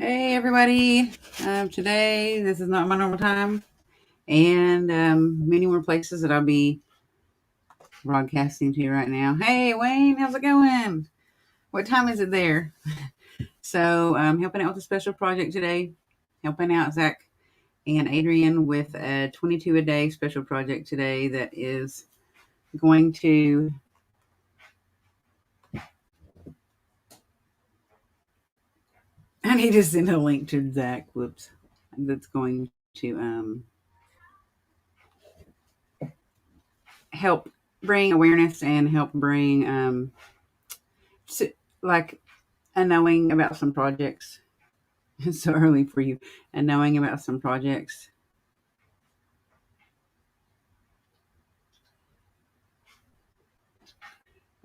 Hey everybody! Today, this is not my normal time, and many more places that I'll be broadcasting to you right now. Hey Wayne, how's it going? What time is it there? So, helping out with a special project today, helping out Zach and Adrian with a 22 a day special project today that is going to. I need to send a link to Zach. Whoops, that's going to help bring awareness and help bring like and knowing about some projects. It's so early for you, and knowing about some projects,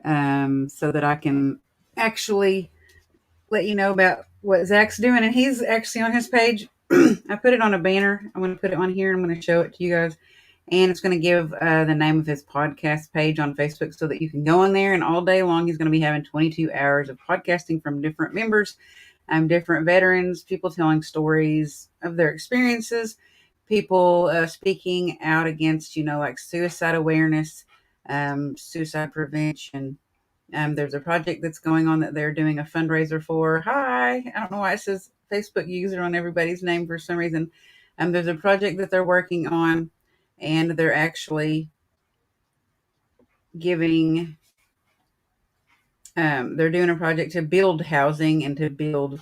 so that I can actually let you know about what Zach's doing. And he's actually on his page. I put it on a banner. I'm going to put it on here. I'm going to show it to you guys. And it's going to give the name of his podcast page on Facebook so that you can go on there. And all day long, he's going to be having 22 hours of podcasting from different members, different veterans, people telling stories of their experiences, people speaking out against, like suicide awareness, suicide prevention. There's a project that's going on that they're doing a fundraiser for. Hi, I don't know why it says Facebook user on everybody's name for some reason. There's a project that they're working on, and they're actually giving. They're doing a project to build housing and to build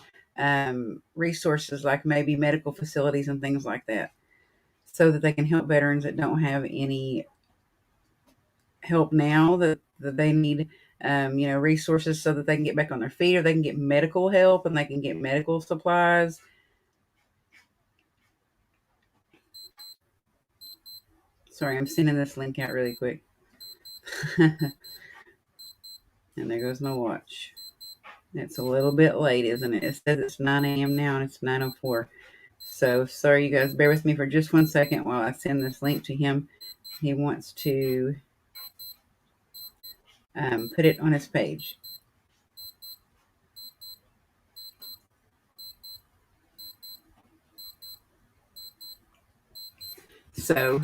resources like maybe medical facilities and things like that, so that they can help veterans that don't have any help now that they need, resources so that they can get back on their feet, or they can get medical help and they can get medical supplies. Sorry, I'm sending this link out really quick. And there goes my watch. It's a little bit late, isn't it? It says it's 9 a.m. now and it's 9:04. So sorry, you guys. Bear with me for just 1 second while I send this link to him. He wants to put it on his page. So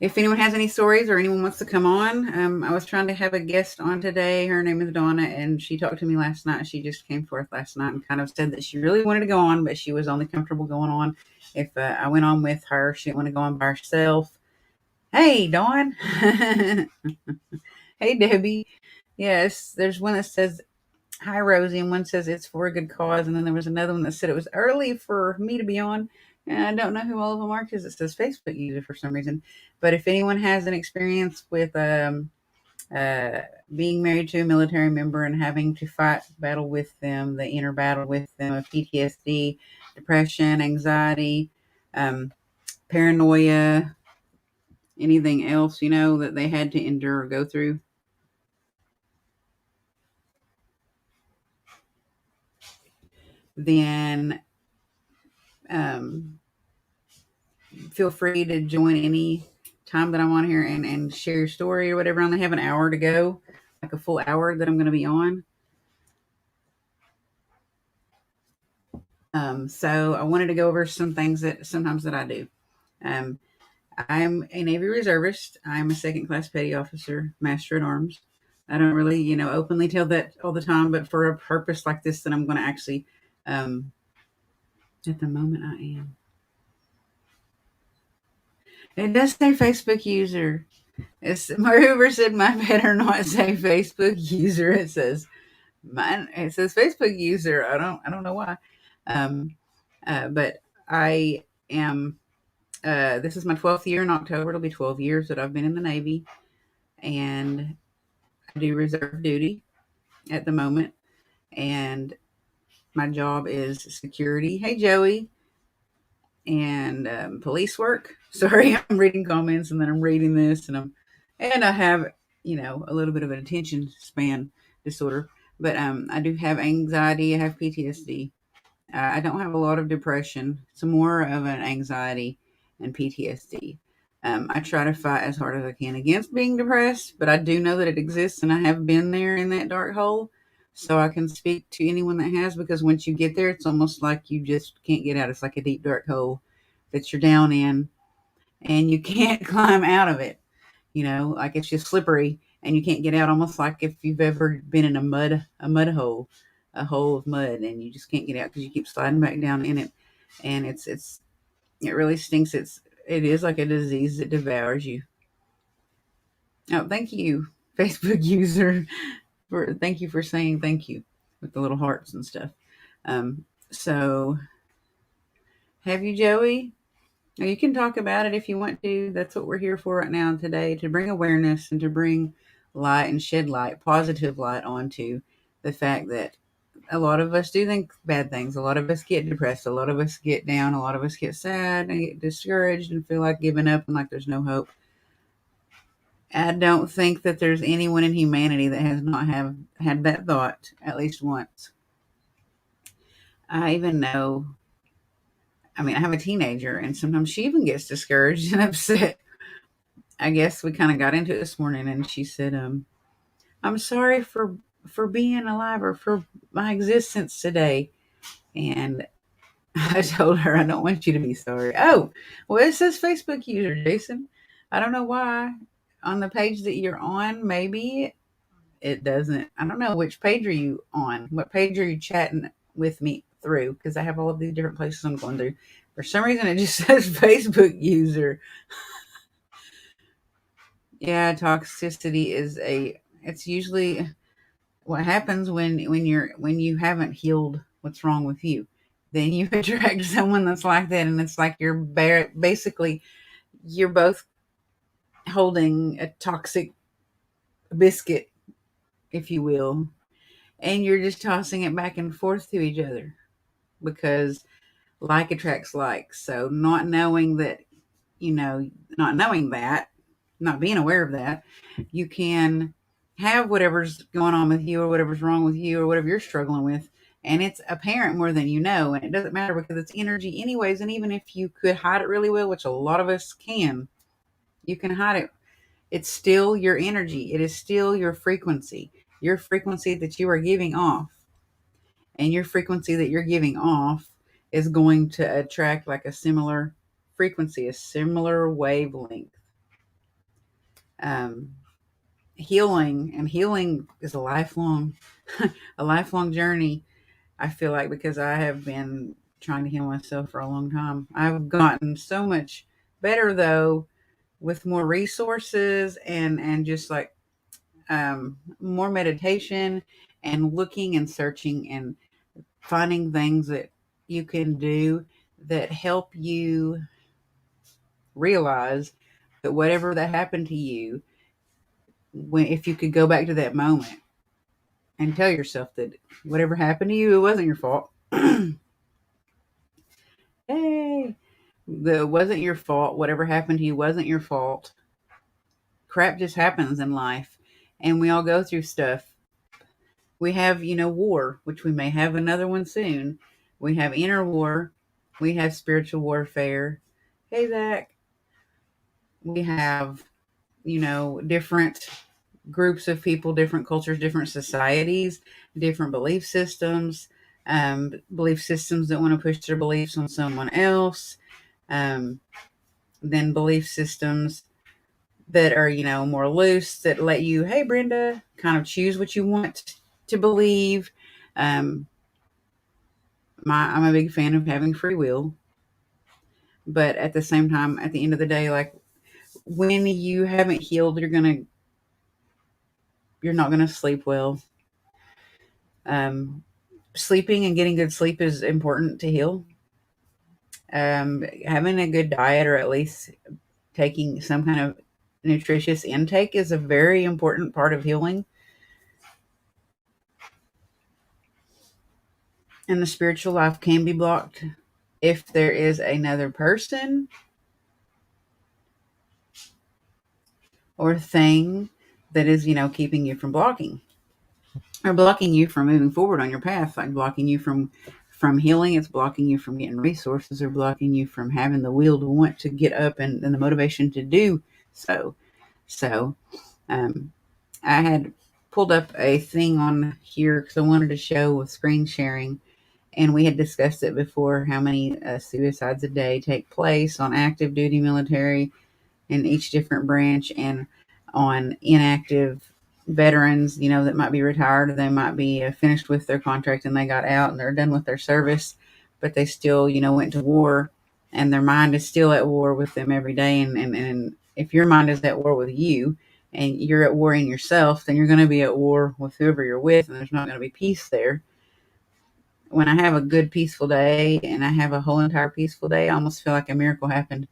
if anyone has any stories or anyone wants to come on, I was trying to have a guest on today. Her name is Donna, and she talked to me last night. She just came forth last night and kind of said that she really wanted to go on, but she was only comfortable going on if I went on with her. She didn't want to go on by herself. Hey, Dawn. Hey, Debbie. Yes, there's one that says, hi, Rosie, and one says it's for a good cause. And then there was another one that said it was early for me to be on. And I don't know who all of them are because it says Facebook user for some reason. But if anyone has an experience with uh, being married to a military member and having to fight battle with them, the inner battle with them of PTSD, depression, anxiety, um, paranoia, anything else, that they had to endure or go through, then um, feel free to join any time that I'm on here and share your story or whatever. I only have an hour to go, like a full hour that I'm going to be on. So I wanted to go over some things that sometimes that I do. Um, I'm a Navy reservist. I'm a second class petty officer, master at arms. I don't really, openly tell that all the time, but for a purpose like this, that I'm going to actually, at the moment, I am. It does say Facebook user. Hoover said, "My better not say Facebook user." It says mine. It says Facebook user. I don't know why. Um, but I am. This is my 12th year in October. It'll be 12 years that I've been in the Navy, and I do reserve duty at the moment. And my job is security. Hey, Joey, and police work. Sorry, I'm reading comments and then I'm reading this, and I have, a little bit of an attention span disorder, but I do have anxiety. I have PTSD. I don't have a lot of depression. It's more of an anxiety and PTSD. I try to fight as hard as I can against being depressed, but I do know that it exists, and I have been there in that dark hole. so I can speak to anyone that has, because once you get there, it's almost like you just can't get out. It's like a deep, dark hole that you're down in, and you can't climb out of it. Like it's just slippery and you can't get out, almost like if you've ever been in a mud hole, a hole of mud, and you just can't get out because you keep sliding back down in it. And it really stinks. It is like a disease that devours you. Oh, thank you, Facebook user, thank you for saying thank you with the little hearts and stuff. So have you, Joey? Now, you can talk about it if you want to. That's what we're here for right now today, to bring awareness and to bring light and shed light, positive light, onto the fact that a lot of us do think bad things. A lot of us get depressed. A lot of us get down. A lot of us get sad and get discouraged and feel like giving up and like there's no hope. I don't think that there's anyone in humanity that has not have had that thought at least once. I even know, I have a teenager, and sometimes she even gets discouraged and upset. I guess we kind of got into it this morning, and she said, "I'm sorry for being alive, or for my existence today." And I told her, "I don't want you to be sorry." Oh, well, it says Facebook user, Jason. I don't know why. On the page that you're on, maybe it doesn't. I don't know, which page are you on? What page are you chatting with me through? Because I have all of these different places I'm going through. For some reason, it just says Facebook user. Yeah, toxicity it's usually what happens when you haven't healed what's wrong with you. Then you attract someone that's like that, and it's like basically you're both holding a toxic biscuit, if you will, and you're just tossing it back and forth to each other, because like attracts like. So not knowing that, not being aware of that, you can have whatever's going on with you, or whatever's wrong with you, or whatever you're struggling with, and it's apparent more than you know, and it doesn't matter because it's energy anyways. And even if you could hide it really well, which a lot of us can, you can hide it. It's still your energy. It is still your frequency that you are giving off, and your frequency that you're giving off is going to attract like a similar frequency, a similar wavelength. um, Healing is a lifelong journey. I feel like, because I have been trying to heal myself for a long time. I've gotten so much better though, with more resources, and just like more meditation, and looking and searching and finding things that you can do that help you realize that whatever that happened to you, if you could go back to that moment and tell yourself that whatever happened to you, it wasn't your fault. Hey, it wasn't your fault. Whatever happened to you wasn't your fault. Crap just happens in life, and we all go through stuff. We have, war, which we may have another one soon. We have inner war. We have spiritual warfare. Hey, Zach. We have, different groups of people, different cultures, different societies, different belief systems that want to push their beliefs on someone else, then belief systems that are, more loose, that let you, hey, Brenda, kind of choose what you want to believe. I'm a big fan of having free will, but at the same time, at the end of the day, like, when you haven't healed, you're not gonna sleep well. Sleeping and getting good sleep is important to heal. Having a good diet, or at least taking some kind of nutritious intake, is a very important part of healing. And the spiritual life can be blocked if there is another person or thing that is, keeping you from blocking, or blocking you from moving forward on your path, like blocking you from healing. It's blocking you from getting resources, or blocking you from having the will to want to get up, and the motivation to do so. So, I had pulled up a thing on here because I wanted to show with screen sharing, and we had discussed it before how many suicides a day take place on active duty military in each different branch, and on inactive veterans, that might be retired, or they might be finished with their contract and they got out and they're done with their service, but they still, went to war, and their mind is still at war with them every day. And if your mind is at war with you and you're at war in yourself, then you're going to be at war with whoever you're with, and there's not going to be peace there. When I have a good, peaceful day and I have a whole entire peaceful day, I almost feel like a miracle happened.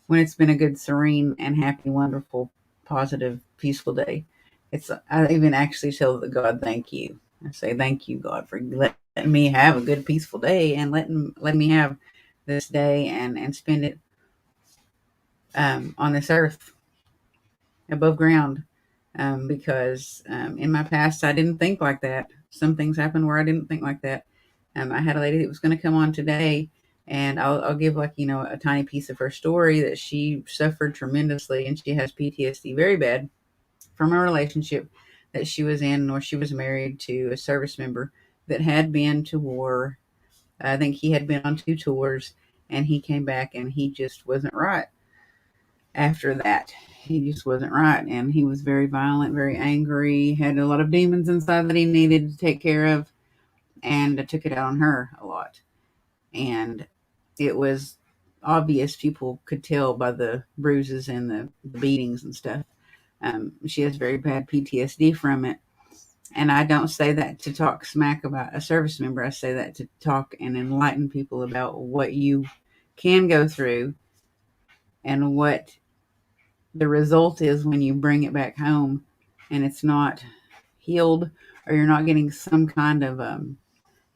When it's been a good, serene, and happy, wonderful, positive, peaceful day. I even actually tell the God, thank you. I say, thank you, God, for letting me have a good, peaceful day, and letting me have this day and spend it on this earth above ground. Because in my past, I didn't think like that. Some things happened where I didn't think like that. I had a lady that was going to come on today, and I'll give a tiny piece of her story, that she suffered tremendously, and she has PTSD very bad from a relationship that she was in, or she was married to a service member that had been to war. I think he had been on 2 tours, and he came back and he just wasn't right after that. He just wasn't right. And he was very violent, very angry, had a lot of demons inside that he needed to take care of, and I took it out on her a lot. And it was obvious. People could tell by the bruises and the beatings and stuff. She has very bad PTSD from it. And I don't say that to talk smack about a service member. I say that to talk and enlighten people about what you can go through and what the result is when you bring it back home and it's not healed, or you're not getting some kind of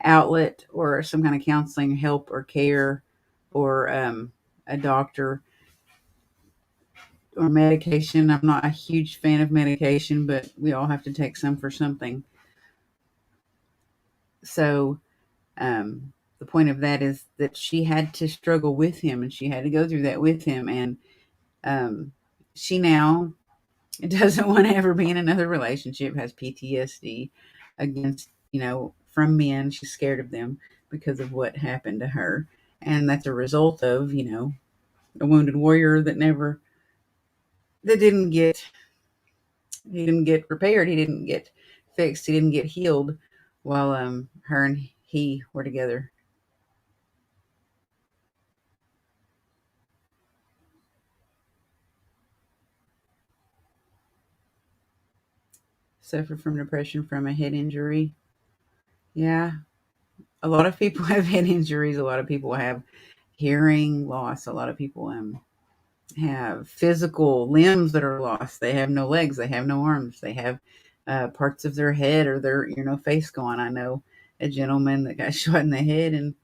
outlet or some kind of counseling help or care, or a doctor or medication. I'm not a huge fan of medication, but we all have to take some for something. So the point of that is that she had to struggle with him, and she had to go through that with him. And she now doesn't want to ever be in another relationship, has PTSD against, from men. She's scared of them because of what happened to her. And that's a result of, a wounded warrior that didn't get repaired. He didn't get fixed. He didn't get healed while her and he were together. Suffered from depression from a head injury. Yeah. A lot of people have head injuries. A lot of people have hearing loss. A lot of people have physical limbs that are lost. They have no legs. They have no arms. They have parts of their head or their face gone. I know a gentleman that got shot in the head and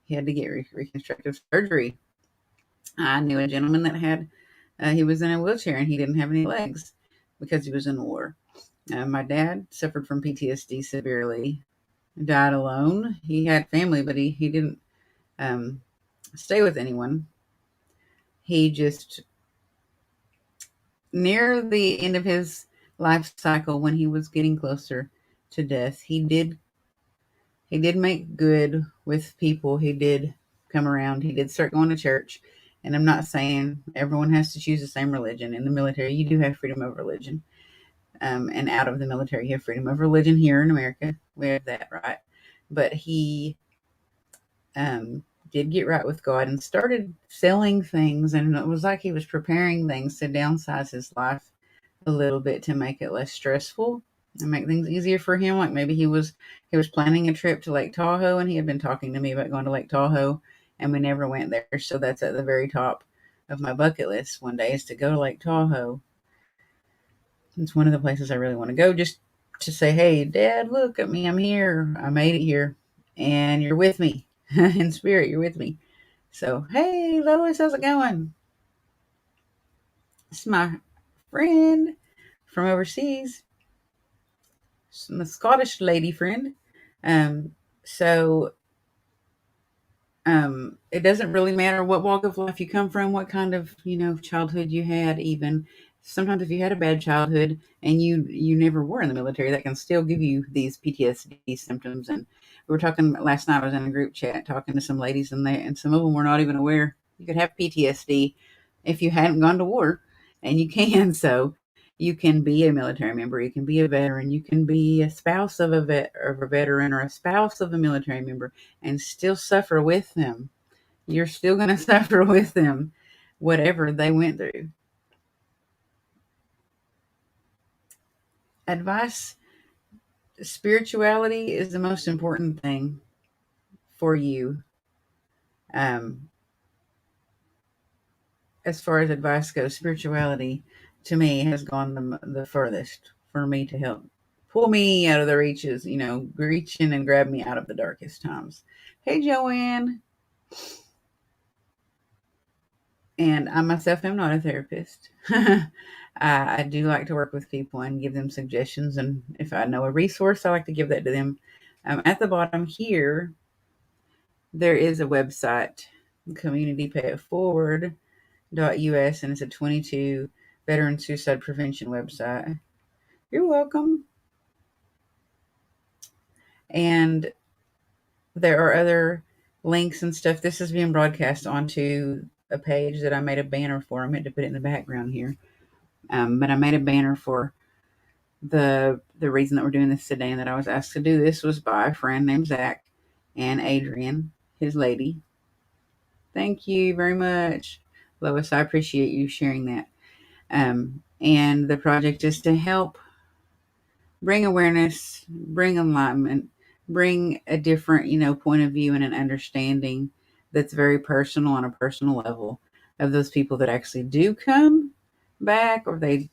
he had to get reconstructive surgery. I knew a gentleman that he was in a wheelchair and he didn't have any legs because he was in war. My dad suffered from PTSD severely, died alone. He had family, but he didn't stay with anyone. He just, near the end of his life cycle, when he was getting closer to death, he did make good with people. He did come around. He did start going to church. And I'm not saying everyone has to choose the same religion. In the military, you do have freedom of religion. And out of the military, you have freedom of religion. Here in America, we have that, right? But he did get right with God and started selling things. And it was like he was preparing things to downsize his life a little bit to make it less stressful and make things easier for him. Like maybe he was planning a trip to Lake Tahoe, and he had been talking to me about going to Lake Tahoe, and we never went there. So that's at the very top of my bucket list one day, is to go to Lake Tahoe. It's one of the places I really want to go, just to say, hey, Dad, look at me. I'm here. I made it here. And you're with me. In spirit, you're with me. So, hey, Lois, how's it going? This is my friend from overseas. My Scottish lady friend. Um, so it doesn't really matter what walk of life you come from, what kind of childhood you had, even. sometimes if you had a bad childhood and you never were in the military, that can still give you these PTSD symptoms. And we were talking last night. I was in a group chat talking to some ladies, and some of them were not even aware you could have PTSD if you hadn't gone to war, and you can. So you can be a military member, you can be a veteran, you can be a spouse of a veteran or a spouse of a military member, and still suffer with them. You're still going to suffer with them, whatever they went through. Advice: spirituality is the most important thing for you. Um, as far as advice goes, spirituality to me has gone the furthest for me to help pull me out of the reaches, reaching and grab me out of the darkest times. Hey, Joanne. And I myself am not a therapist. I do like to work with people and give them suggestions. And if I know a resource, I like to give that to them. At the bottom here, there is a website, communitypayitforward.us, and it's a 22 veteran suicide prevention website. You're welcome. And there are other links and stuff. This is being broadcast onto a page that I made a banner for. I meant to put it in the background here. But I made a banner for the reason that we're doing this today, and that I was asked to do this was by a friend named Zach and Adrian, his lady. Thank you very much, Lois. I appreciate you sharing that. And the project is to help bring awareness, bring enlightenment, bring a different, point of view and an understanding that's very personal on a personal level of those people that actually do come back, or they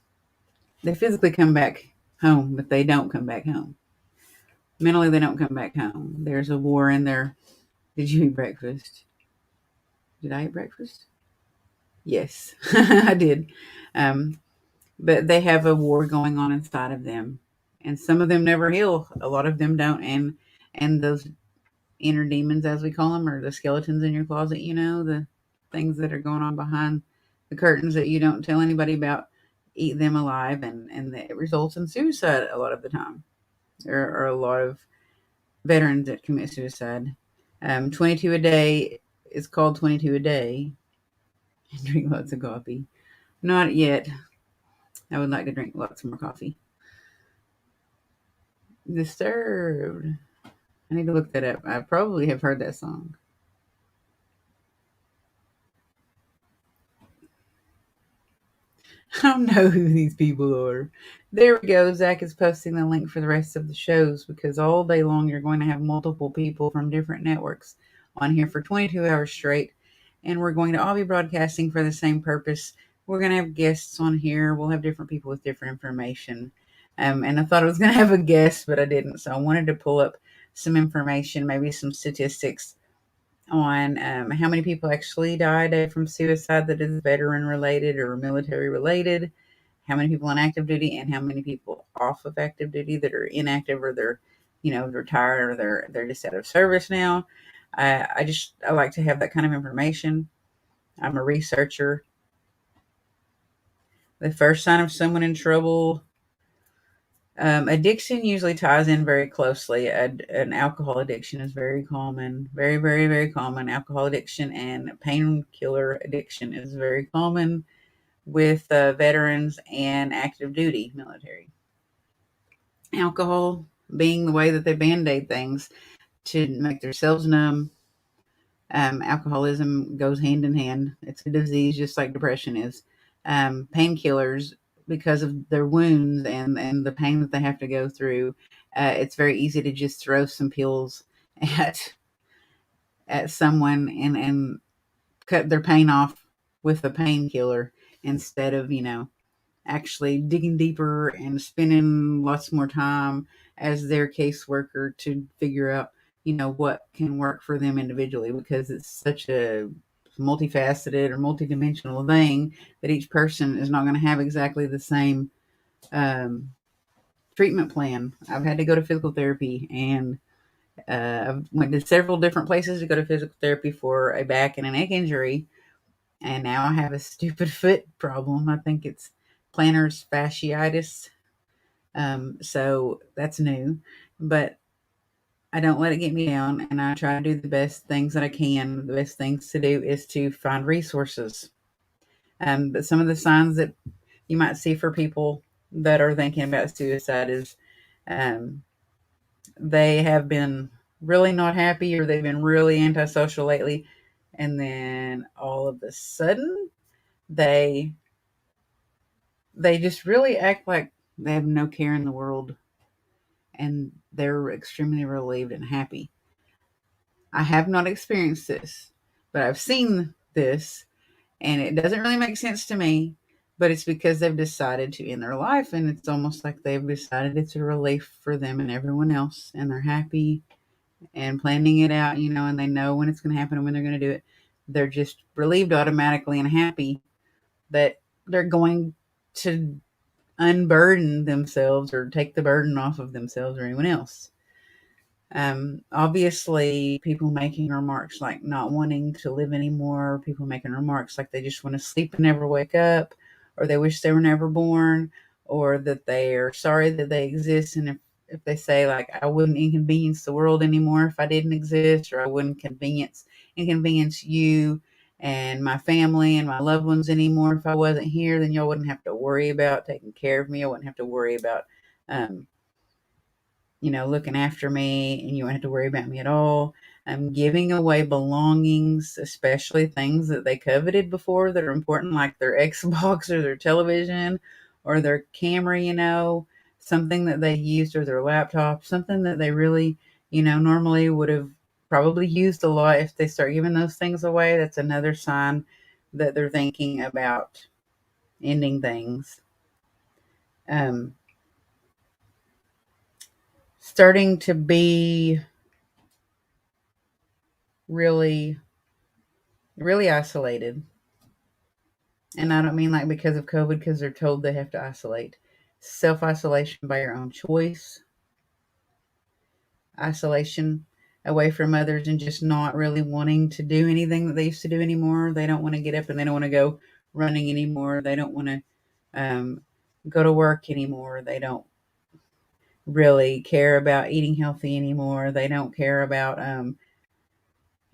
physically come back home, but they don't come back home. Mentally, they don't come back home. There's a war in there. Did you eat breakfast? Did I eat breakfast? Yes, I did. But they have a war going on inside of them, and some of them never heal. A lot of them don't, and those inner demons, as we call them, or the skeletons in your closet. The things that are going on behind the curtains that you don't tell anybody about, eat them alive, and it results in suicide a lot of the time. There are a lot of veterans that commit suicide. 22 a day is called 22 a day. Drink lots of coffee. Not yet. I would like to drink lots more coffee. Disturbed. I need to look that up. I probably have heard that song. I don't know who these people are. There we go. Zach is posting the link for the rest of the shows, because all day long you're going to have multiple people from different networks on here for 22 hours straight. And we're going to all be broadcasting for the same purpose. We're going to have guests on here. We'll have different people with different information. And I thought I was going to have a guest, but I didn't. So I wanted to pull up some information, maybe some statistics on how many people actually died from suicide that is veteran related or military related, how many people on active duty, and how many people off of active duty that are inactive, or they're retired, or they're just out of service now. I like to have that kind of information. I'm a researcher. The first sign of someone in trouble. Addiction usually ties in very closely. An alcohol addiction is very common, very, very, very common. Alcohol addiction and painkiller addiction is very common with veterans and active duty military. Alcohol being the way that they band-aid things to make themselves numb. Alcoholism goes hand in hand. It's a disease just like depression is. Painkillers, because of their wounds and the pain that they have to go through, it's very easy to just throw some pills at someone and cut their pain off with a painkiller, instead of actually digging deeper and spending lots more time as their caseworker to figure out what can work for them individually, because it's such a multifaceted or multidimensional thing that each person is not going to have exactly the same treatment plan. I've had to go to physical therapy, and I've went to several different places to go to physical therapy for a back and a neck injury, and now I have a stupid foot problem. I think it's plantar fasciitis. So that's new, but I don't let it get me down, and I try to do the best things that I can. The best things to do is to find resources. But some of the signs that you might see for people that are thinking about suicide is um, they have been really not happy, or they've been really antisocial lately, and then all of a sudden they they just really act like they have no care in the world, and they're extremely relieved and happy. I have not experienced this, but I've seen this, and it doesn't really make sense to me. But it's because they've decided to end their life, and it's almost like they've decided it's a relief for them and everyone else, and they're happy and planning it out, and they know when it's going to happen and when they're going to do it. They're just relieved automatically and happy that they're going to unburden themselves or take the burden off of themselves or anyone else. Obviously, people making remarks like not wanting to live anymore, people making remarks like they just want to sleep and never wake up, or they wish they were never born, or that they are sorry that they exist. And if they say, like, I wouldn't inconvenience the world anymore if I didn't exist, or I wouldn't inconvenience you and my family and my loved ones anymore if I wasn't here, then y'all wouldn't have to worry about taking care of me. I wouldn't have to worry about, um, looking after me, and you won't have to worry about me at all. I'm giving away belongings, especially things that they coveted before that are important, like their Xbox or their television or their camera, something that they used, or their laptop, something that they really, normally would have probably used a lot. If they start giving those things away, that's another sign that they're thinking about ending things. Um, Starting to be really, really isolated. And I don't mean like because of COVID, because they're told they have to isolate. Self isolation by your own choice, isolation away from others, and just not really wanting to do anything that they used to do anymore. They don't want to get up, and they don't want to go running anymore. They don't want to go to work anymore. They don't really care about eating healthy anymore. They don't care about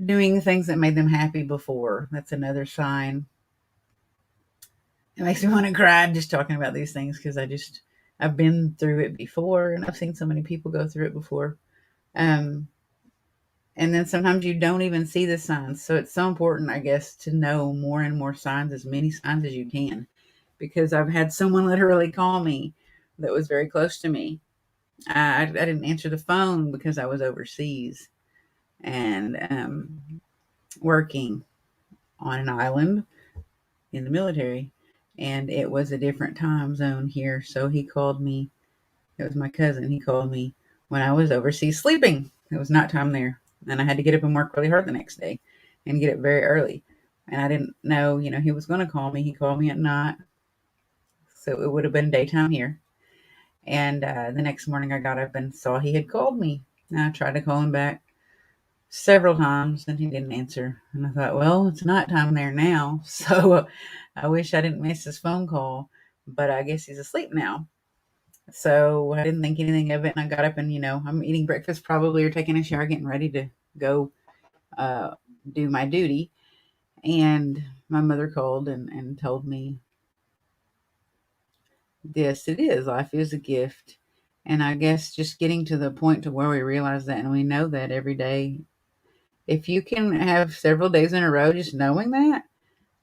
doing things that made them happy before. That's another sign. It makes me want to cry just talking about these things, because I've been through it before, and I've seen so many people go through it before. Um, and then sometimes you don't even see the signs. So it's so important, I guess, to know more and more signs, as many signs as you can, because I've had someone literally call me that was very close to me. I didn't answer the phone because I was overseas and working on an island in the military, and it was a different time zone here. So he called me. It was my cousin. He called me when I was overseas sleeping. It was nighttime there, and I had to get up and work really hard the next day and get up very early. And I didn't know, he was going to call me. He called me at night, so it would have been daytime here. And the next morning, I got up and saw he had called me. And I tried to call him back several times, and he didn't answer. And I thought, well, it's nighttime there now, so I wish I didn't miss his phone call. But I guess he's asleep now. So I didn't think anything of it, and I got up, and I'm eating breakfast probably, or taking a shower, getting ready to go uh, do my duty. And my mother called and told me, yes, it is. Life is a gift. And I guess just getting to the point to where we realize that, and we know that every day, if you can have several days in a row just knowing that,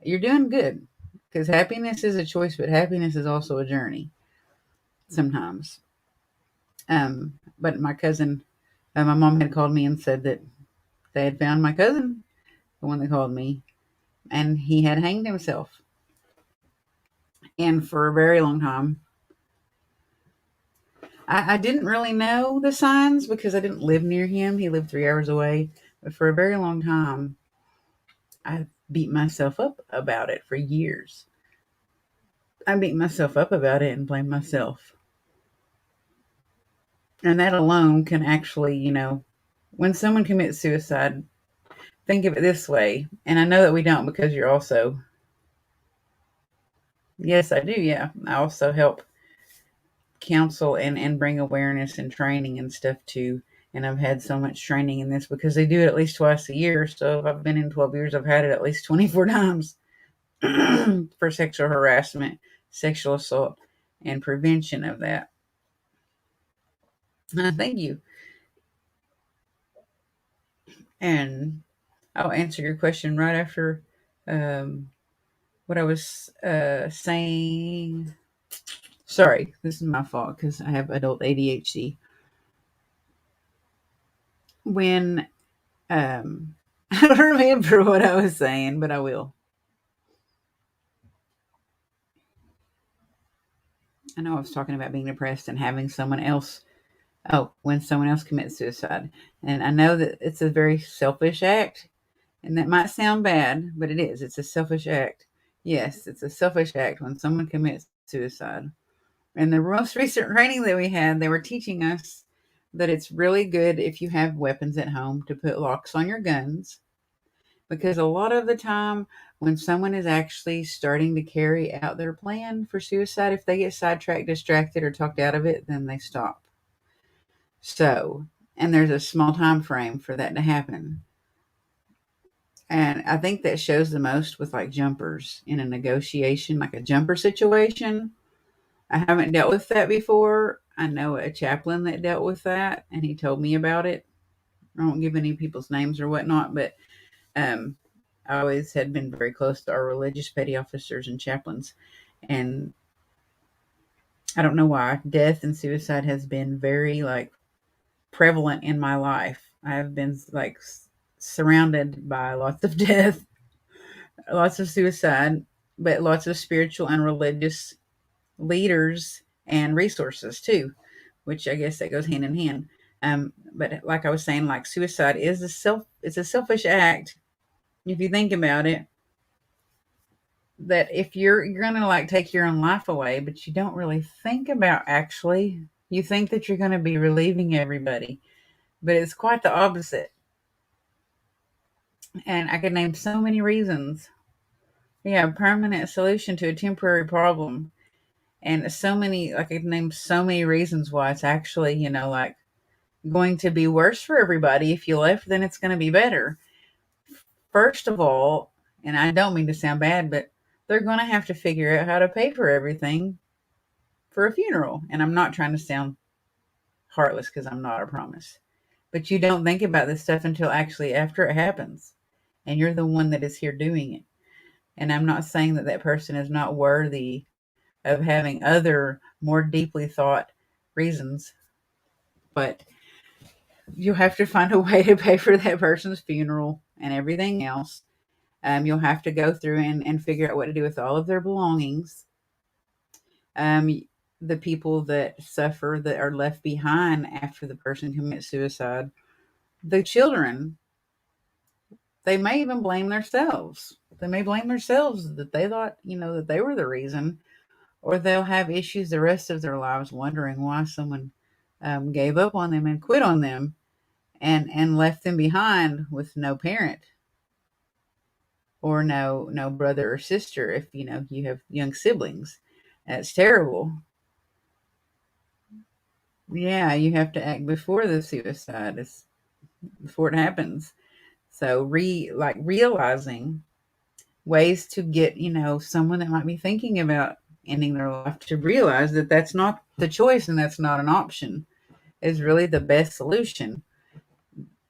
you're doing good. Because happiness is a choice, but happiness is also a journey sometimes. But my cousin, my mom had called me and said that they had found my cousin, the one that called me, and he had hanged himself. And for a very long time, I didn't really know the signs because I didn't live near him. He lived 3 hours away. But for a very long time, I beat myself up about it for years. I beat myself up about it and blamed myself. And that alone can actually, when someone commits suicide, think of it this way. And I know that we don't, because you're also Yes, I do. Yeah. I also help counsel and bring awareness and training and stuff too. And I've had so much training in this because they do it at least twice a year. So if I've been in 12 years, I've had it at least 24 times for sexual harassment, sexual assault, and prevention of that. Thank you. And I'll answer your question right after um, what I was saying. Sorry, this is my fault because I have adult ADHD. When I don't remember what I was saying, but I will. I know I was talking about being depressed and having someone else. Oh, when someone else commits suicide, and I know that it's a very selfish act, and that might sound bad, but it is. It's a selfish act. Yes, it's a selfish act when someone commits suicide. And the most recent training that we had, they were teaching us that it's really good if you have weapons at home to put locks on your guns. Because a lot of the time, when someone is actually starting to carry out their plan for suicide, if they get sidetracked, distracted, or talked out of it, then they stop. So, and there's a small time frame for that to happen. And I think that shows the most with like jumpers in a negotiation, like a jumper situation. I haven't dealt with that before. I know a chaplain that dealt with that, and he told me about it. I won't give any people's names or whatnot, but um, I always had been very close to our religious petty officers and chaplains. And I don't know why death and suicide has been very like prevalent in my life. I have been like surrounded by lots of death, lots of suicide, but lots of spiritual and religious leaders and resources too, which I guess that goes hand in hand. But like I was saying, like suicide is it's a selfish act. If you think about it, that if you're gonna like take your own life away, but you don't really think about actually, you think that you're gonna be relieving everybody, but it's quite the opposite. And I could name so many reasons. Yeah, a permanent solution to a temporary problem. And so many, like I could name so many reasons why it's actually, like going to be worse for everybody if you left than it's going to be better. First of all, and I don't mean to sound bad, but they're going to have to figure out how to pay for everything for a funeral. And I'm not trying to sound heartless because I'm not, I promise. But you don't think about this stuff until actually after it happens. And you're the one that is here doing it. And I'm not saying that that person is not worthy of having other more deeply thought reasons, but you'll have to find a way to pay for that person's funeral and everything else. You'll have to go through and figure out what to do with all of their belongings. The people that suffer that are left behind after the person commits suicide, the children, they may even blame themselves. They may blame themselves that they thought, that they were the reason, or they'll have issues the rest of their lives wondering why someone gave up on them and quit on them and left them behind with no parent or no brother or sister if you have young siblings. That's terrible. Yeah, you have to act before the suicide is before it happens. So realizing ways to get someone that might be thinking about ending their life to realize that that's not the choice and that's not an option is really the best solution.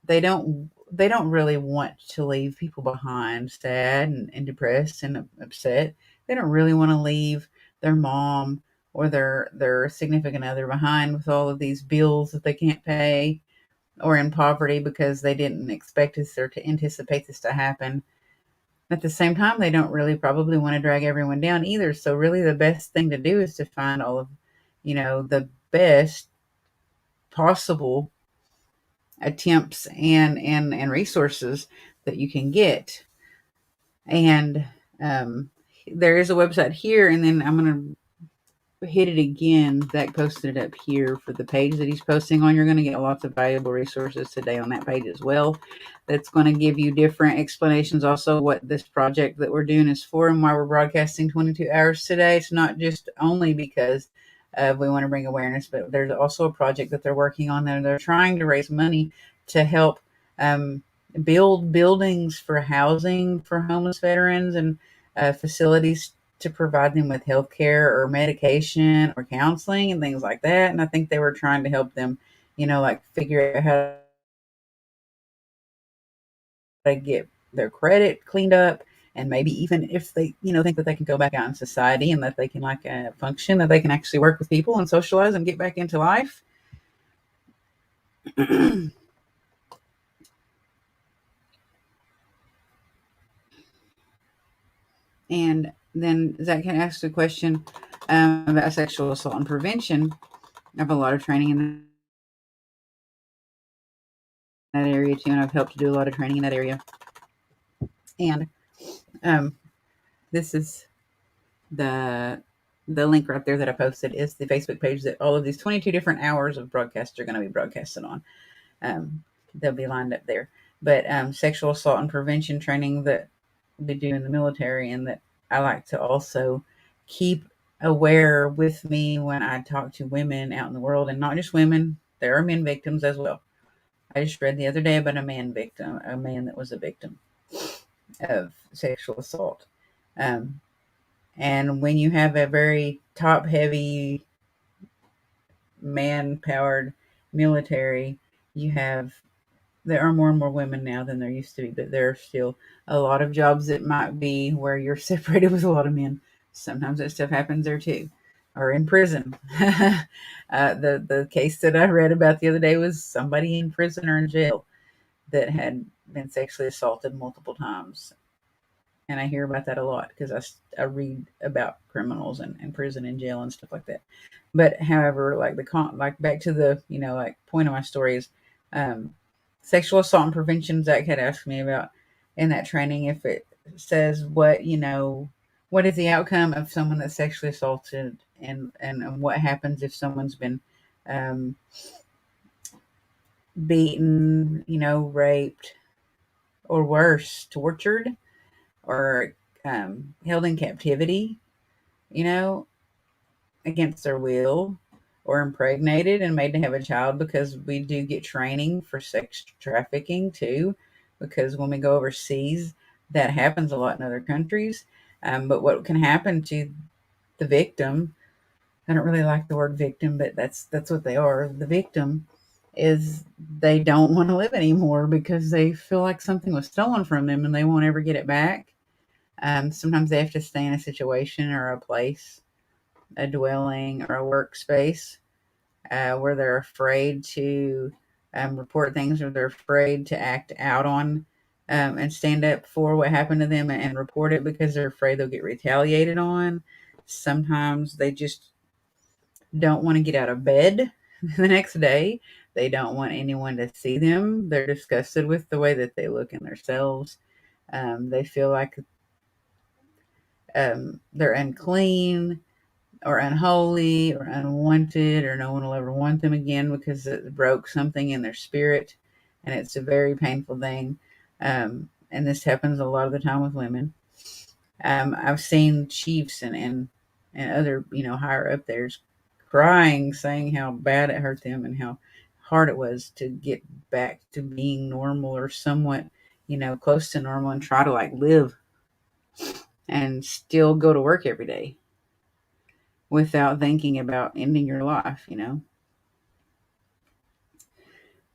They don't really want to leave people behind sad and depressed and upset. They don't really want to leave their mom or their significant other behind with all of these bills that they can't pay or in poverty because they didn't expect this or to anticipate this to happen. At the same time, they don't really probably want to drag everyone down either. So really the best thing to do is to find all of, the best possible attempts and resources that you can get. And there is a website here, and then I'm going to hit it again. Zach posted it up here for the page that he's posting on. You're going to get lots of valuable resources today on that page as well. That's going to give you different explanations also what this project that we're doing is for and why we're broadcasting 22 hours today. It's not just only because we want to bring awareness, but there's also a project that they're working on there. They're trying to raise money to help build buildings for housing for homeless veterans and facilities to provide them with health care or medication or counseling and things like that. And I think they were trying to help them, like figure out how to get their credit cleaned up. And maybe even if they, think that they can go back out in society and that they can function, that they can actually work with people and socialize and get back into life. And then Zach can ask a question about sexual assault and prevention. I have a lot of training in that area too, and I've helped to do a lot of training in that area. And this is the link right there that I posted is the Facebook page that all of these 22 different hours of broadcasts are going to be broadcasted on. They'll be lined up there. But sexual assault and prevention training that we do in the military, and that I like to also keep aware with me when I talk to women out in the world, and not just women. There are men victims as well. I just read the other day about a man that was a victim of sexual assault. And when you have a very top heavy man powered military, there are more and more women now than there used to be, but there are still a lot of jobs that might be where you're separated with a lot of men. Sometimes that stuff happens there too, or in prison. The case that I read about the other day was somebody in prison or in jail that had been sexually assaulted multiple times. And I hear about that a lot because I read about criminals and prison and jail and stuff like that. But however, back to the point of my story is sexual assault and prevention. Zach had asked me about in that training if it says what is the outcome of someone that's sexually assaulted, and what happens if someone's been beaten, raped, or worse, tortured, or held in captivity, against their will, or impregnated and made to have a child, because we do get training for sex trafficking too, because when we go overseas, that happens a lot in other countries. But what can happen to the victim, I don't really like the word victim, but that's what they are. The victim is they don't want to live anymore because they feel like something was stolen from them and they won't ever get it back. Sometimes they have to stay in a situation or a place, a dwelling or a workspace where they're afraid to report things, or they're afraid to act out on and stand up for what happened to them and report it because they're afraid they'll get retaliated on. Sometimes they just don't want to get out of bed the next day. They don't want anyone to see them. They're disgusted with the way that they look in themselves. They feel like they're unclean or unholy or unwanted, or no one will ever want them again because it broke something in their spirit. And it's a very painful thing. And this happens a lot of the time with women. I've seen chiefs and other, higher up there's crying, saying how bad it hurt them and how hard it was to get back to being normal or somewhat, close to normal, and try to live and still go to work every day without thinking about ending your life.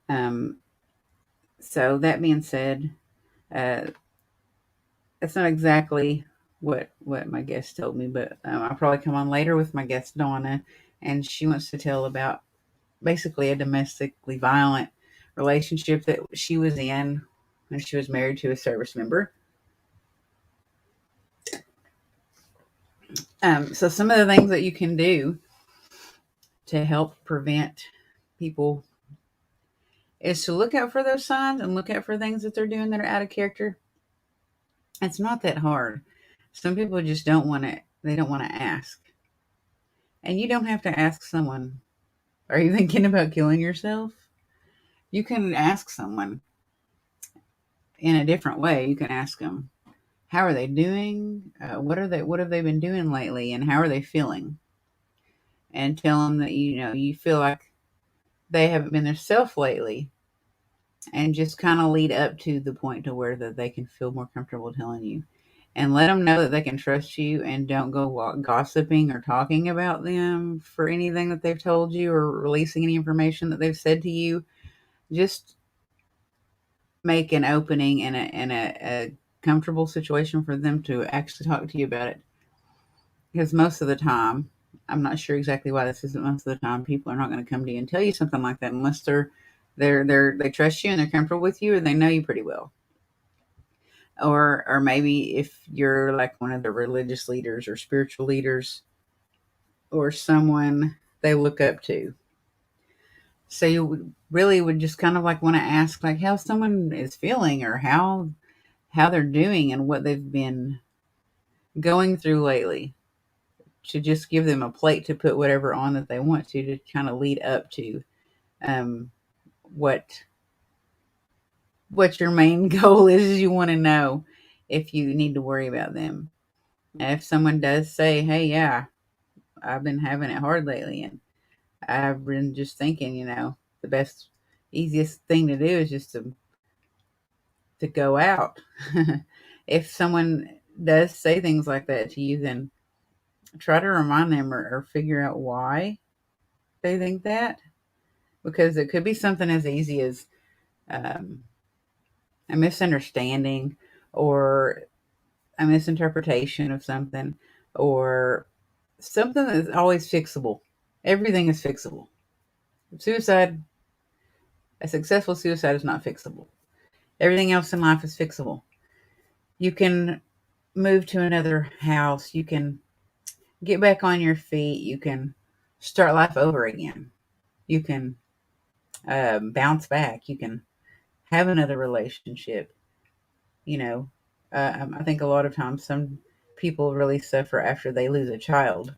Um, so that being said, uh, that's not exactly what my guest told me, but I'll probably come on later with my guest Donna, and she wants to tell about basically a domestically violent relationship that she was in when she was married to a service member. So some of the things that you can do to help prevent people is to look out for those signs and look out for things that they're doing that are out of character. It's not that hard. Some people just don't want to. They don't want to ask. And you don't have to ask someone, are you thinking about killing yourself? You can ask someone in a different way. You can ask them, how are they doing? What have they been doing lately? And how are they feeling? And tell them that, you feel like they haven't been themselves lately, and just kind of lead up to the point to where that they can feel more comfortable telling you, and let them know that they can trust you, and don't go gossiping or talking about them for anything that they've told you, or releasing any information that they've said to you. Just make an opening and a comfortable situation for them to actually talk to you about it. Because most of the time, I'm not sure exactly why this isn't most of the time, people are not going to come to you and tell you something like that unless they trust you and they're comfortable with you, and they know you pretty well. Or maybe if you're like one of the religious leaders or spiritual leaders, or someone they look up to. So you really would just kind of like want to ask like how someone is feeling, or how they're doing, and what they've been going through lately, to just give them a plate to put whatever on that they want to kind of lead up to um, what your main goal is. You want to know if you need to worry about them. And if someone does say, hey, yeah, I've been having it hard lately, and I've been just thinking, the best, easiest thing to do is just to go out. If someone does say things like that to you, then try to remind them, or figure out why they think that, because it could be something as easy as um, a misunderstanding, or a misinterpretation of something, or something that's always fixable. Everything is fixable. Suicide, a successful suicide, is not fixable. Everything else in life is fixable. You can move to another house. You can get back on your feet. You can start life over again. You can bounce back. You can have another relationship. You know, I think a lot of times some people really suffer after they lose a child.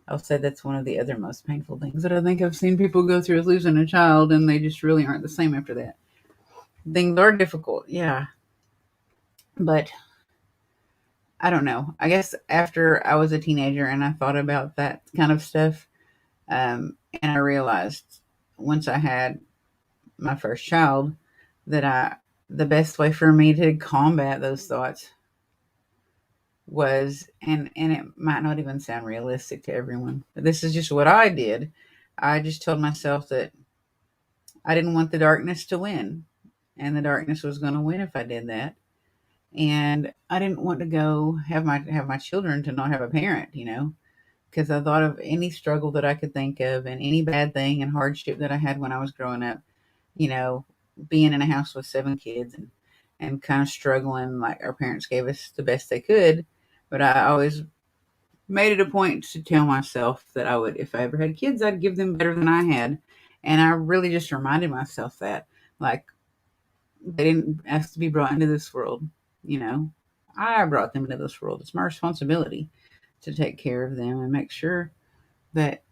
I'll say that's one of the other most painful things that I think I've seen people go through, is losing a child, and they just really aren't the same after that. Things are difficult, yeah, but I don't know. I guess after I was a teenager and I thought about that kind of stuff, and I realized once I had my first child that the best way for me to combat those thoughts was, and it might not even sound realistic to everyone, but this is just what I did. I just told myself that I didn't want the darkness to win, and the darkness was going to win if I did that. And I didn't want to go have my children to not have a parent, because I thought of any struggle that I could think of, and any bad thing and hardship that I had when I was growing up, you know, being in a house with 7 kids, and kind of struggling. Like, our parents gave us the best they could, but I always made it a point to tell myself that I would, if I ever had kids, I'd give them better than I had. And I really just reminded myself that, like, they didn't ask to be brought into this world, you know. I brought them into this world. It's my responsibility to take care of them and make sure that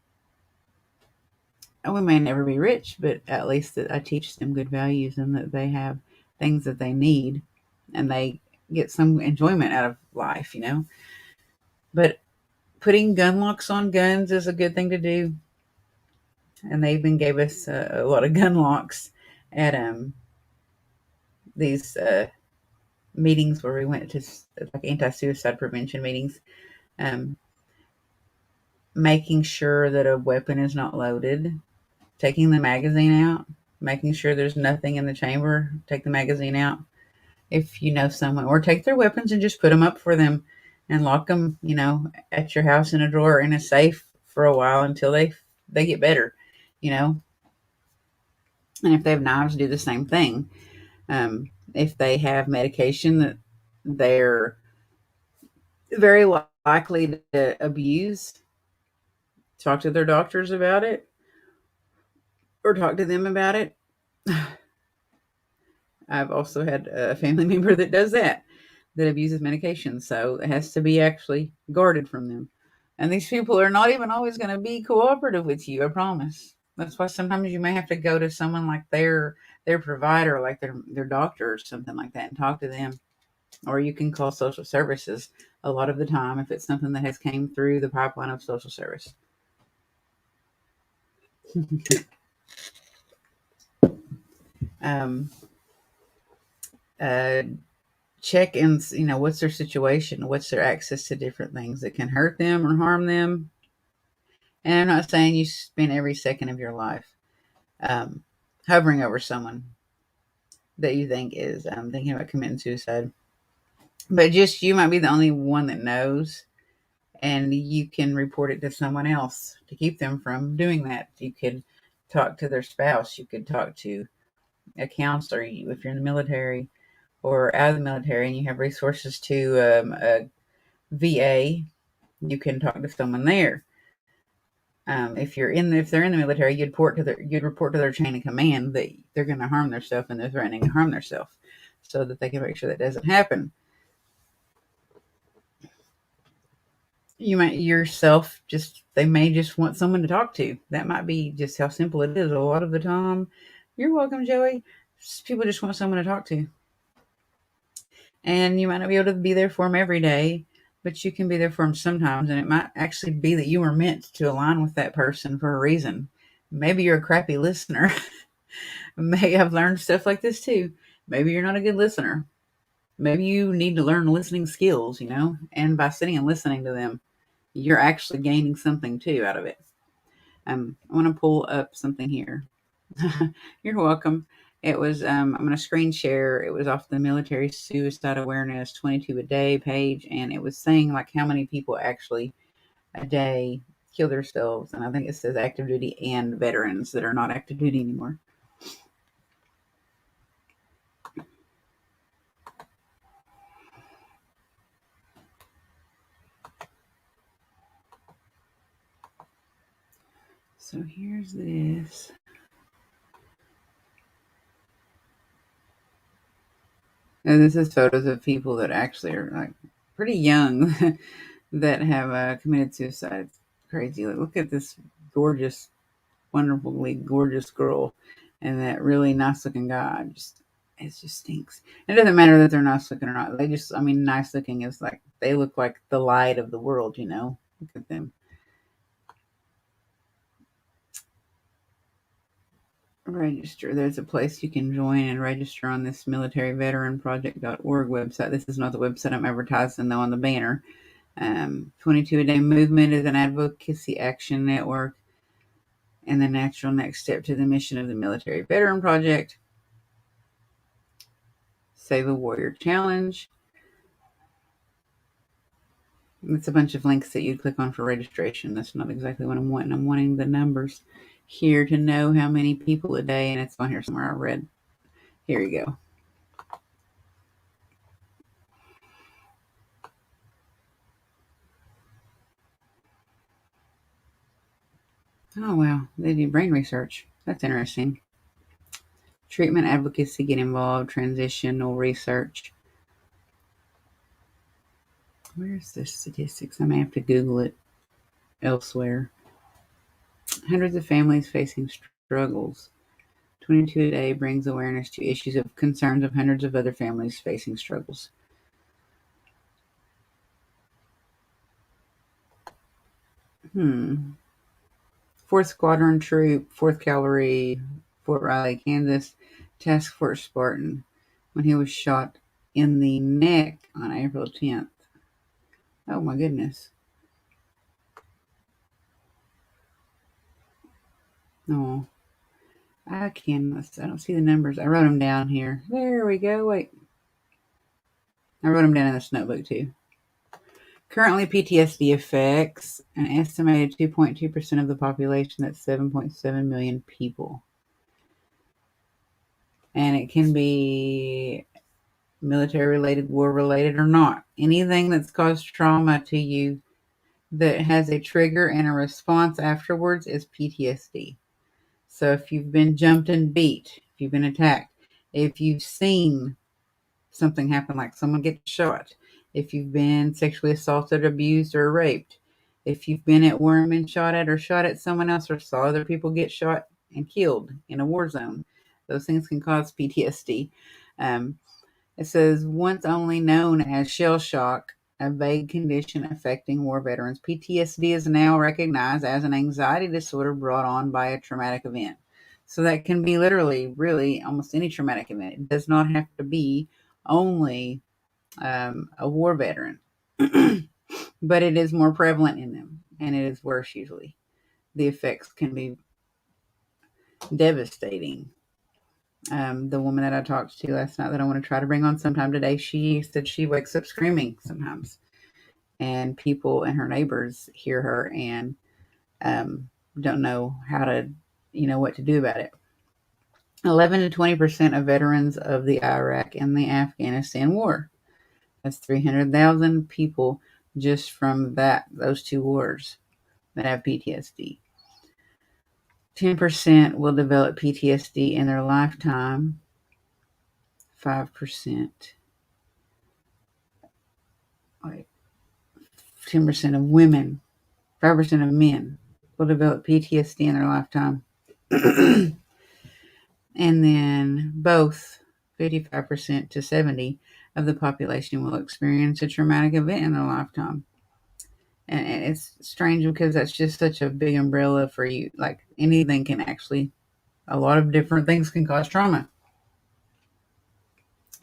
we may never be rich, but at least that I teach them good values, and that they have things that they need, and they get some enjoyment out of life. But putting gun locks on guns is a good thing to do. And they even gave us a lot of gun locks at these meetings where we went to, like, anti-suicide prevention meetings. Um, Making sure that a weapon is not loaded, taking the magazine out, making sure there's nothing in the chamber, take the magazine out. If you know someone, or take their weapons and just put them up for them, and lock them, at your house in a drawer in a safe for a while until they get better. And if they have knives, do the same thing. If they have medication that they're very likely to abuse, talk to their doctors about it, or talk to them about it. I've also had a family member that does that abuses medication, so it has to be actually guarded from them. And these people are not even always going to be cooperative with you, I promise. That's why sometimes you may have to go to someone like their provider, like their doctor or something like that, and talk to them. Or you can call social services a lot of the time if it's something that has came through the pipeline of social service. um, uh, Check and what's their situation, what's their access to different things that can hurt them or harm them. And I'm not saying you spend every second of your life um, hovering over someone that you think is thinking about committing suicide, but just you might be the only one that knows, and you can report it to someone else to keep them from doing that. You could talk to their spouse, you could talk to a counselor if you're in the military or out of the military and you have resources to a VA. You can talk to someone there. If they're in the military, you'd report to their chain of command that they're going to harm themselves and they're threatening to harm themselves, so that they can make sure that doesn't happen. You might yourself they may just want someone to talk to. That might be just how simple it is. A lot of the time, you're welcome, Joey. People just want someone to talk to, and you might not be able to be there for them every day, but you can be there for them sometimes. And it might actually be that you were meant to align with that person for a reason. Maybe you're a crappy listener. Maybe I've learned stuff like this too. Maybe you're not a good listener. Maybe you need to learn listening skills, and by sitting and listening to them, you're actually gaining something too out of it. I want to pull up something here. You're welcome. It was, I'm going to screen share. It was off the Military Suicide Awareness 22 a day page, and it was saying like how many people actually a day kill themselves. And I think it says active duty and veterans that are not active duty anymore. So here's this. And this is photos of people that actually are like pretty young that have committed suicide. It's crazy. Like, look at this gorgeous, wonderfully gorgeous girl and that really nice looking guy. It just stinks. It doesn't matter that they're nice looking or not. Nice looking is like they look like the light of the world. Look at them. Register. There's a place you can join and register on this militaryveteranproject.org website. This is not the website I'm advertising though on the banner. 22 a day movement is an advocacy action network and the natural next step to the mission of the Military Veteran Project. Save a Warrior Challenge. It's a bunch of links that you click on for registration. That's not exactly what I'm wanting. I'm wanting the numbers here to know how many people a day, and it's on here somewhere I read. Here you go. Oh, wow. They do brain research. That's interesting. Treatment advocacy, get involved, transitional research. Where's the statistics? I may have to Google it elsewhere. Hundreds of families facing struggles. 22 a day brings awareness to issues of concerns of hundreds of other families facing struggles. Hmm. 4th Squadron Troop, 4th Cavalry, Fort Riley, Kansas, Task Force Spartan, when he was shot in the neck on April 10th. Oh my goodness. Oh, I don't see the numbers. I wrote them down here. There we go. Wait. I wrote them down in this notebook too. Currently, PTSD affects an estimated 2.2% of the population. That's 7.7 million people. And it can be military related, war related, or not. Anything that's caused trauma to you that has a trigger and a response afterwards is PTSD. So if you've been jumped and beat, if you've been attacked, if you've seen something happen like someone get shot, if you've been sexually assaulted, abused, or raped, If you've been at war and been shot at, or shot at someone else, or saw other people get shot and killed in a war zone, those things can cause PTSD. Um, it says, once only known as shell shock, a vague condition affecting war veterans, PTSD is now recognized as an anxiety disorder brought on by a traumatic event. So that can be literally, really, almost any traumatic event. It does not have to be only a war veteran, but it is more prevalent in them, and it is worse usually. The effects can be devastating. The woman that I talked to last night that I want to try to bring on sometime today, she said she wakes up screaming sometimes, and people and her neighbors hear her and don't know how to, what to do about it. 11 to 20% of veterans of the Iraq and the Afghanistan war. That's 300,000 people just from those two wars that have PTSD. 10% will develop PTSD in their lifetime. 5%. 10% of women, 5% of men will develop PTSD in their lifetime. And then both 55% to 70% of the population will experience a traumatic event in their lifetime. And it's strange because that's just such a big umbrella for you. Like anything can actually, a lot of different things can cause trauma.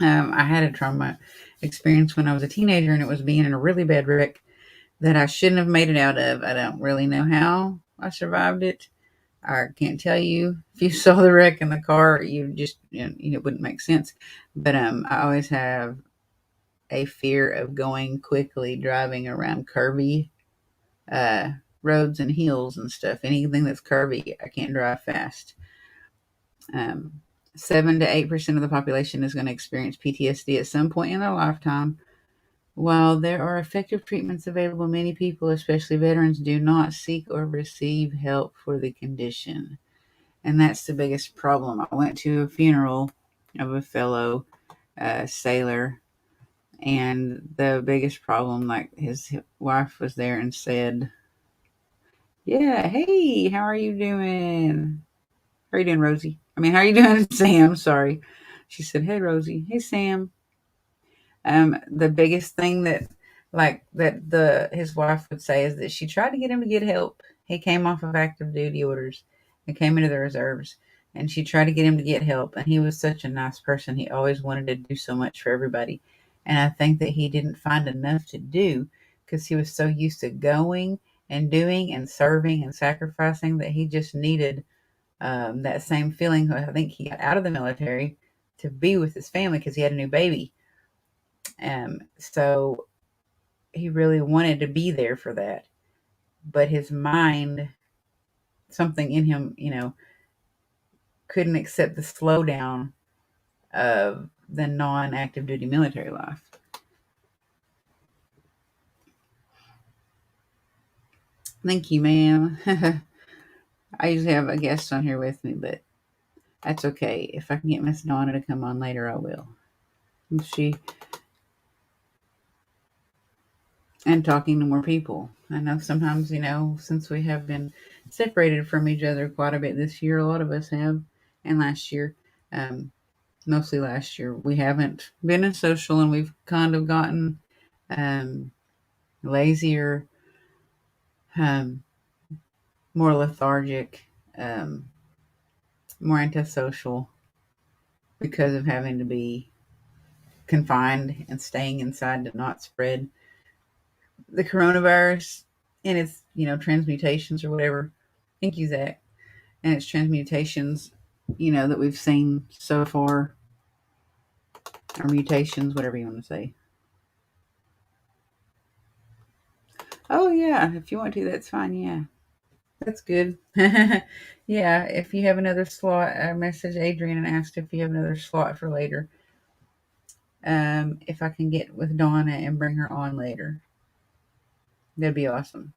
I had a trauma experience when I was a teenager, and it was being in a really bad wreck that I shouldn't have made it out of. I don't really know how I survived it. I can't tell you. If you saw the wreck in the car, you just, it wouldn't make sense. But I always have a fear of going quickly, driving around curvy roads and hills and stuff. Anything that's curvy, I can't drive fast. 7 to 8% of the population is going to experience PTSD at some point in their lifetime. While there are effective treatments available, many people, especially veterans, do not seek or receive help for the condition. And that's the biggest problem. I went to a funeral of a fellow sailor, and the biggest problem, like his wife was there and said, "Yeah, hey, how are you doing? How are you doing, Rosie? How are you doing, Sam? Sorry." She said, "Hey, Rosie. Hey, Sam." The biggest thing that his wife would say is that she tried to get him to get help. He came off of active duty orders and came into the reserves, and she tried to get him to get help. And he was such a nice person. He always wanted to do so much for everybody. And I think that he didn't find enough to do because he was so used to going and doing and serving and sacrificing that he just needed that same feeling. I think he got out of the military to be with his family because he had a new baby. So he really wanted to be there for that, but his mind, something in him, couldn't accept the slowdown of the non-active duty military life. Thank you, ma'am. I usually have a guest on here with me, but that's okay. If I can get Miss Donna to come on later, I will. And talking to more people. I know sometimes, since we have been separated from each other quite a bit this year, a lot of us have, and last year, mostly last year, we haven't been as social, and we've kind of gotten lazier, um, more lethargic, more antisocial because of having to be confined and staying inside to not spread the coronavirus and its, transmutations or whatever. Thank you, Zach. And its transmutations, that we've seen so far, or mutations, whatever you want to say. Oh, yeah, if you want to, that's fine, yeah. That's good. Yeah, if you have another slot, I messaged Adrian and asked if you have another slot for later. If I can get with Donna and bring her on later, that'd be awesome.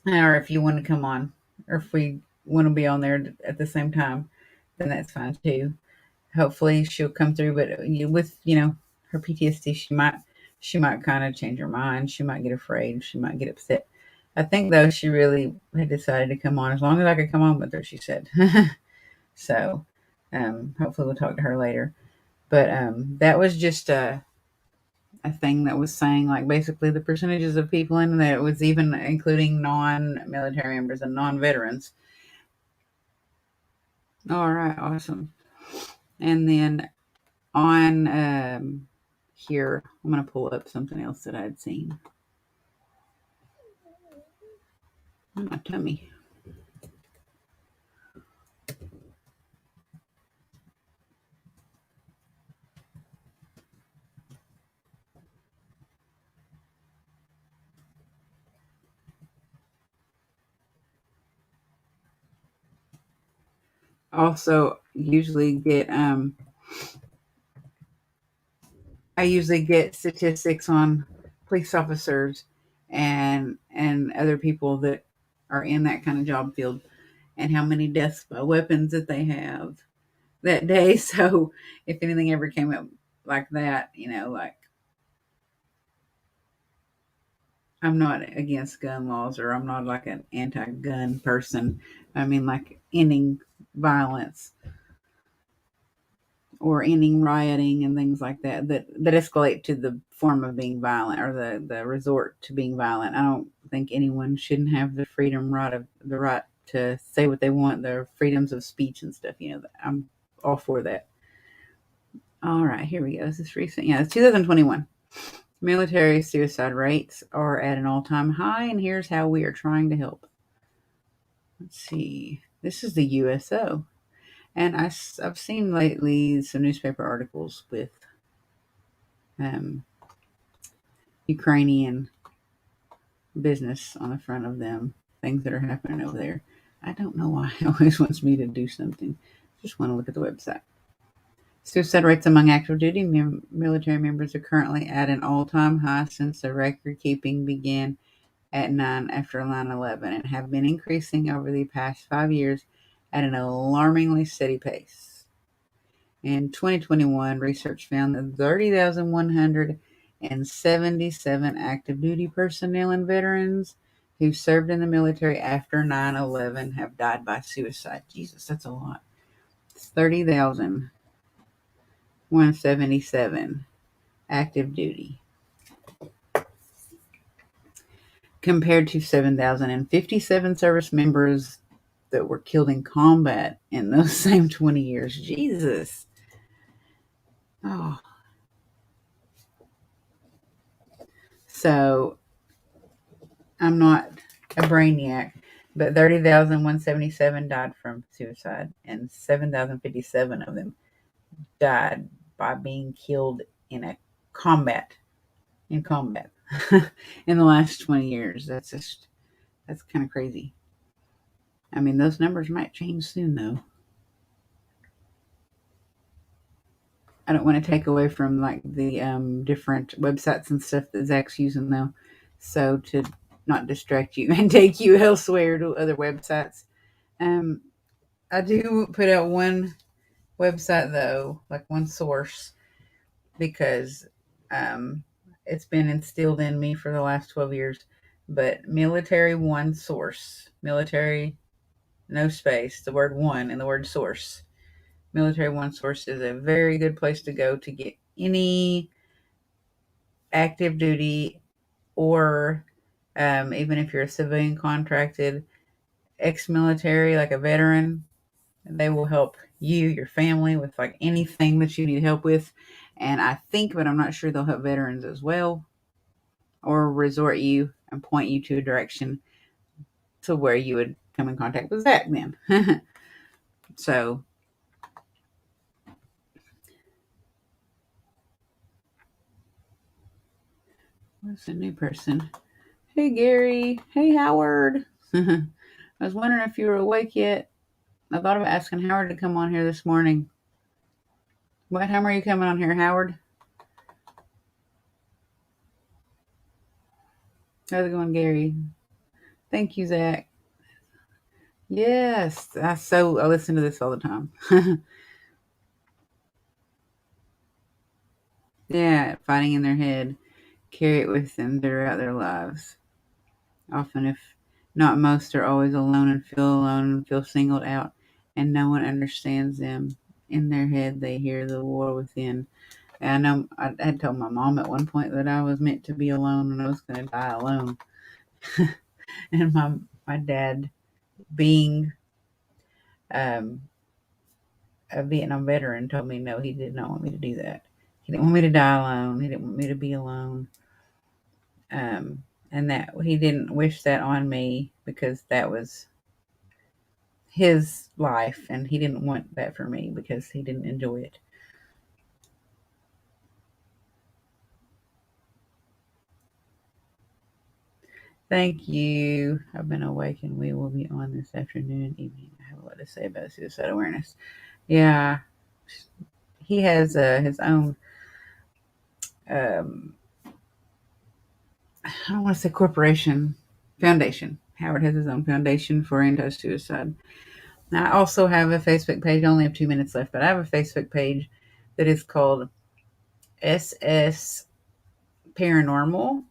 Or if you want to come on, or if we want to be on there at the same time, then that's fine too. Hopefully she'll come through, but with, her PTSD, she might she might kind of change her mind. She might get afraid. She might get upset. I think, though, she really had decided to come on as long as I could come on with her, she said. So hopefully we'll talk to her later. But that was just a thing that was saying, like, basically the percentages of people in there. It was even including non-military members and non-veterans. All right, awesome. And then on here, I'm going to pull up something else that I'd seen. My tummy. Also, I usually get statistics on police officers and other people that are in that kind of job field and how many deaths by weapons that they have that day. So if anything ever came up like that, like, I'm not against gun laws, or I'm not like an anti-gun person. I mean, like, ending violence or ending rioting and things like that escalate to the form of being violent, or the resort to being violent. I don't think anyone shouldn't have the right to say what they want, their freedoms of speech and stuff. I'm all for that. All right, here we go. This is recent. Yeah, it's 2021. Military suicide rates are at an all-time high, and here's how we are trying to help. Let's see. This is the USO. And I've seen lately some newspaper articles with um, Ukrainian business on the front of them, things that are happening over there. I don't know why it always wants me to do something. Just want to look at the website. Suicide rates among active duty military members are currently at an all-time high since the record keeping began at 9 after 9/11, and have been increasing over the past 5 years at an alarmingly steady pace. In 2021, research found that 30,177 active duty personnel and veterans who served in the military after 9/11 have died by suicide. Jesus, that's a lot. It's 30,177 active duty, compared to 7,057 service members that were killed in combat in those same 20 years. Jesus. Oh. So I'm not a brainiac, but 30,177 died from suicide, and 7,057 of them died by being killed in a combat in combat in the last 20 years. That's kind of crazy. I mean, those numbers might change soon, though. I don't want to take away from, like, the different websites and stuff that Zach's using, though. So to not distract you and take you elsewhere to other websites. Um, I do put out one website, though, like one source, because um, it's been instilled in me for the last 12 years. But Military One Source, military, no space, the word one and the word source. Military One Source is a very good place to go to get any active duty, or even if you're a civilian contracted ex-military, like a veteran. They will help you, your family, with like anything that you need help with. And I think, but I'm not sure, they'll help veterans as well, or resort you and point you to a direction to where you would come in contact with Zach then. So, what's a new person? Hey, Gary. Hey, Howard. I was wondering if you were awake yet. I thought of asking Howard to come on here this morning. What time are you coming on here, Howard? How's it going, Gary? Thank you, Zach. Yes, I listen to this all the time. Yeah, fighting in their head. carry it with them throughout their lives. Often, if not most, are always alone and feel singled out, and no one understands them. In their head, they hear the war within. And I know I had told my mom at one point that I was meant to be alone and I was going to die alone. And my dad, being um, a Vietnam veteran, told me no, he did not want me to do that. He didn't want me to die alone. He didn't want me to be alone. And that he didn't wish that on me because that was his life, and he didn't want that for me because he didn't enjoy it. Thank you. I've been awake and we will be on this afternoon and evening. I have a lot to say about suicide awareness. Yeah, he has his own, um, I don't want to say corporation, foundation. Howard has his own foundation for anti suicide. I also have a Facebook page. I only have 2 minutes left, but I have a Facebook page that is called SS Paranormal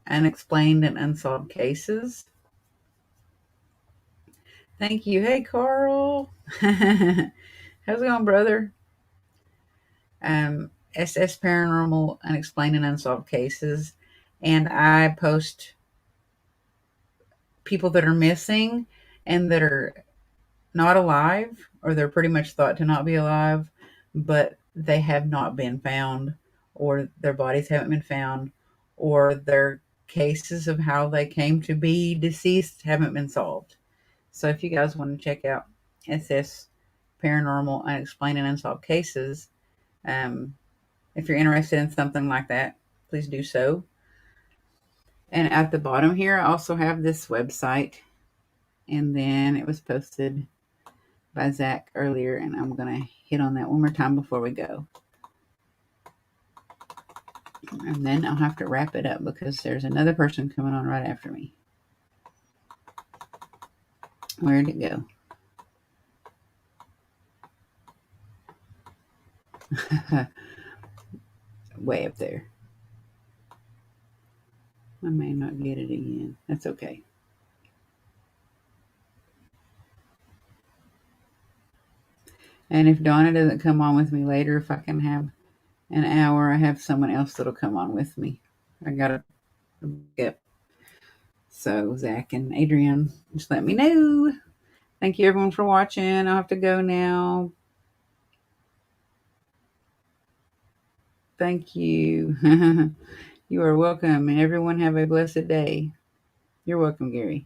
Unexplained and Unsolved Cases. Thank you. Hey, Carl. How's it going, brother? SS Paranormal Unexplained and Unsolved Cases. And I post people that are missing and that are not alive, or they're pretty much thought to not be alive, but they have not been found, or their bodies haven't been found, or their cases of how they came to be deceased haven't been solved. So if you guys want to check out SS Paranormal Unexplained and Unsolved Cases, if you're interested in something like that, please do so. And at the bottom here, I also have this website, and then it was posted by Zach earlier, and I'm going to hit on that one more time before we go. And then I'll have to wrap it up because there's another person coming on right after me. Where'd it go? Way up there. I may not get it again. That's okay. And if Donna doesn't come on with me later, if I can have an hour, I have someone else that'll come on with me. I got to get. So, Zach and Adrian, just let me know. Thank you, everyone, for watching. I'll have to go now. Thank you. You are welcome, and everyone have a blessed day. You're welcome, Gary.